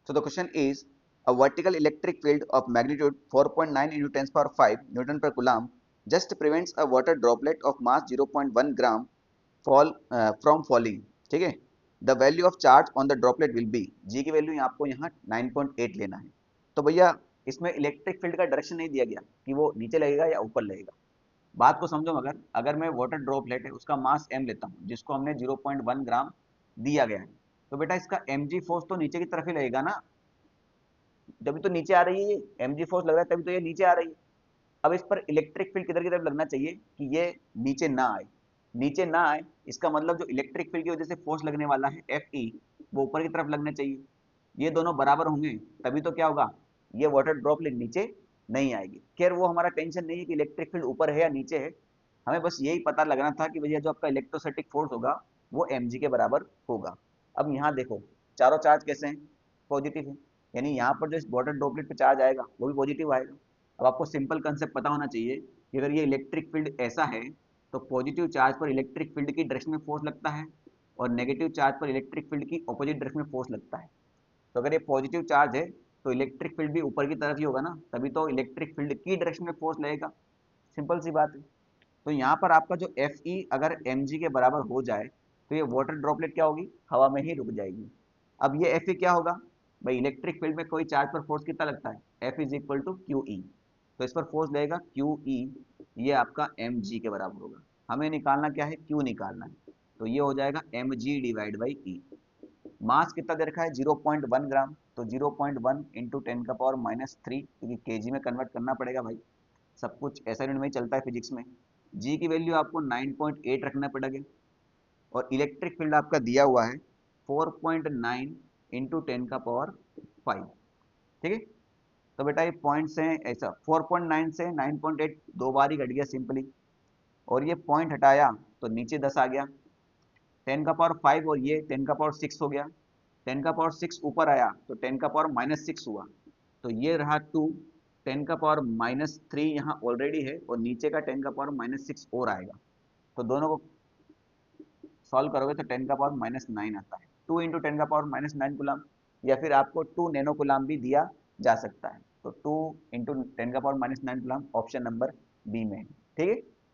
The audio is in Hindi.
So the question is, a vertical electric field of magnitude 4.9 into 10 power 5 Newton per Coulomb just prevents a water droplet of mass 0.1 gram from falling. ठीक है, the value of charge on the droplet will be, G की वैल्यू आपको यहाँ 9.8 लेना है। तो भैया इसमें इलेक्ट्रिक फील्ड का डायरेक्शन नहीं दिया गया कि वो नीचे लगेगा या ऊपर लगेगा। बात को समझो, मगर अगर मैं वाटर ड्रॉपलेट है उसका मास m लेता हूँ जिसको हमने 0.1 ग्राम दिया गया है, तो बेटा इसका mg फोर्स तो नीचे की तरफ ही लगेगा ना, जब तो नीचे आ रही है, ये mg फोर्स लग रहा है तभी तो ये नीचे आ रही है। अब इस पर इलेक्ट्रिक फील्ड किधर की तरफ लगना चाहिए कि ये नीचे ना आए, नीचे ना आए इसका मतलब जो इलेक्ट्रिक फील्ड की वजह से फोर्स लगने वाला है Fe वो ऊपर की तरफ लगना चाहिए। ये दोनों बराबर होंगे तभी तो क्या होगा, ये वाटर ड्रॉपलेट नीचे नहीं आएगी। खैर वो हमारा टेंशन नहीं है कि इलेक्ट्रिक फील्ड ऊपर है या नीचे है, हमें बस यही पता लगना था कि भैया जो आपका इलेक्ट्रोस्टैटिक फोर्स होगा वो mg के बराबर होगा। अब यहाँ देखो चारों चार्ज कैसे हैं, पॉजिटिव है, यानी यहाँ पर जो इस वाटर ड्रॉपलेट पे चार्ज आएगा वो भी पॉजिटिव आएगा। अब आपको सिंपल कंसेप्ट पता होना चाहिए कि अगर ये इलेक्ट्रिक फील्ड ऐसा है तो पॉजिटिव चार्ज पर इलेक्ट्रिक फील्ड की डायरेक्शन में फोर्स लगता है और नेगेटिव चार्ज पर इलेक्ट्रिक फील्ड की ऑपोजिट डायरेक्शन में फोर्स लगता है। तो अगर ये पॉजिटिव चार्ज है तो इलेक्ट्रिक फील्ड भी ऊपर की तरफ ही होगा ना, तभी तो इलेक्ट्रिक फील्ड की डायरेक्शन में फोर्स लगेगा। सिंपल सी बात है। तो यहाँ पर आपका जो एफ ई अगर एम जी के बराबर हो जाए तो ये वाटर ड्रॉपलेट क्या होगी, हवा में ही रुक जाएगी। अब ये एफ ई क्या होगा, भाई इलेक्ट्रिक फील्ड में कोई चार्ज पर फोर्स कितना लगता है, F is equal to q E, तो इस पर फोर्स लगेगा क्यू ई, ये आपका एम जी के बराबर होगा। हमें निकालना क्या है, क्यू निकालना है, तो ये हो जाएगा M G divide by E. मास कितना दे रखा है 0.1 ग्राम, तो 0.1 इंटू 10⁻³ क्योंकि केजी में कन्वर्ट करना पड़ेगा भाई, सब कुछ ऐसा यूनिट में ही चलता है फिजिक्स में। जी की वैल्यू आपको 9.8 रखना पड़ेगा और इलेक्ट्रिक फील्ड आपका दिया हुआ है 4.9 इंटू 10⁵। ठीक है, तो बेटा ये पॉइंट से ऐसा 4.9 से 9.8 दो बार ही घट गया सिंपली, और ये पॉइंट हटाया तो नीचे 10 आ गया, 10⁵ और ये 10⁶ हो गया, 10⁶ ऊपर आया तो 10⁻⁻6 हुआ, तो ये रहा 2, 10⁻³ यहाँ ऑलरेडी है और नीचे का 10⁻6 और आएगा, तो दोनों को सॉल्व करोगे तो 10⁻⁹ आता है। 2 इंटू 10⁻⁹ कुलाम, या फिर आपको 2 नैनो कुलाम भी दिया जा सकता है, तो 2 into 10⁻⁹ coulomb option number B में है। ठीक है।